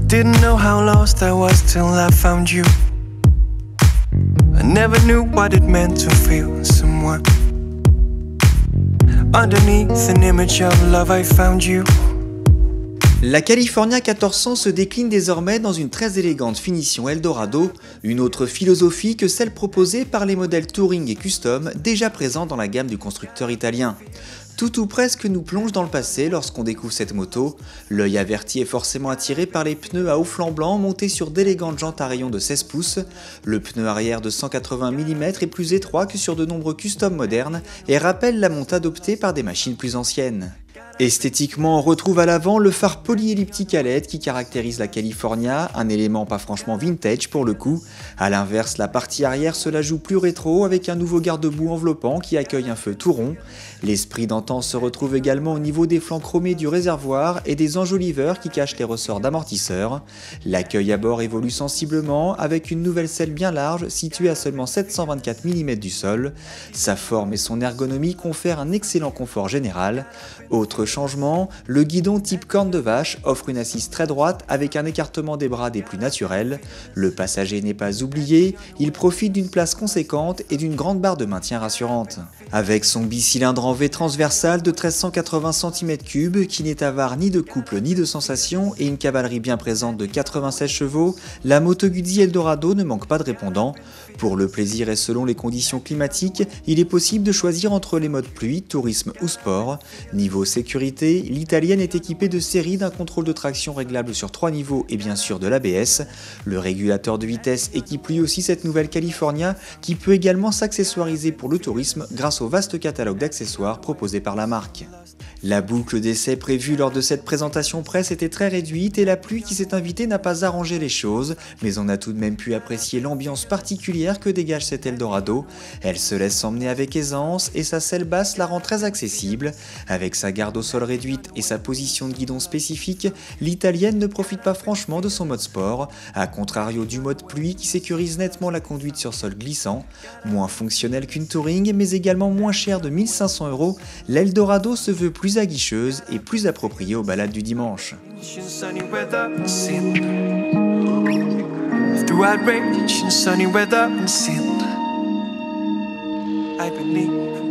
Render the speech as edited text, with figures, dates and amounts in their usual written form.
Didn't know how lost I was till I found you. I never knew what it meant to feel someone. Underneath an image of love I found you. La California 1400 se décline désormais dans une très élégante finition Eldorado, une autre philosophie que celle proposée par les modèles Touring et Custom déjà présents dans la gamme du constructeur italien. Tout ou presque nous plonge dans le passé lorsqu'on découvre cette moto. L'œil averti est forcément attiré par les pneus à haut flanc blanc montés sur d'élégantes jantes à rayons de 16 pouces. Le pneu arrière de 180 mm est plus étroit que sur de nombreux customs modernes et rappelle la monte adoptée par des machines plus anciennes. Esthétiquement, on retrouve à l'avant le phare polyelliptique à LED qui caractérise la California, un élément pas franchement vintage pour le coup. A l'inverse, la partie arrière se la joue plus rétro avec un nouveau garde-boue enveloppant qui accueille un feu tout rond. L'esprit d'antan se retrouve également au niveau des flancs chromés du réservoir et des enjoliveurs qui cachent les ressorts d'amortisseurs. L'accueil à bord évolue sensiblement avec une nouvelle selle bien large située à seulement 724 mm du sol. Sa forme et son ergonomie confèrent un excellent confort général. Autre changement, le guidon type corne de vache offre une assise très droite avec un écartement des bras des plus naturels. Le passager n'est pas oublié, il profite d'une place conséquente et d'une grande barre de maintien rassurante. Avec son bicylindre en V transversal de 1380 cm3 qui n'est avare ni de couple ni de sensation et une cavalerie bien présente de 96 chevaux, la Moto Guzzi Eldorado ne manque pas de répondants. Pour le plaisir et selon les conditions climatiques, il est possible de choisir entre les modes pluie, tourisme ou sport. Niveau sécurité, l'italienne est équipée de série d'un contrôle de traction réglable sur 3 niveaux et bien sûr de l'ABS. Le régulateur de vitesse équipe lui aussi cette nouvelle California qui peut également s'accessoiriser pour le tourisme grâce au vaste catalogue d'accessoires proposés par la marque. La boucle d'essai prévue lors de cette présentation presse était très réduite et la pluie qui s'est invitée n'a pas arrangé les choses, mais on a tout de même pu apprécier l'ambiance particulière que dégage cette Eldorado. Elle se laisse emmener avec aisance et sa selle basse la rend très accessible. Avec sa garde au sol réduite et sa position de guidon spécifique, l'italienne ne profite pas franchement de son mode sport, à contrario du mode pluie qui sécurise nettement la conduite sur sol glissant. Moins fonctionnelle qu'une Touring, mais également moins chère de 1500 €, l'Eldorado se veut plus aguicheuse et plus appropriée aux balades du dimanche. I believe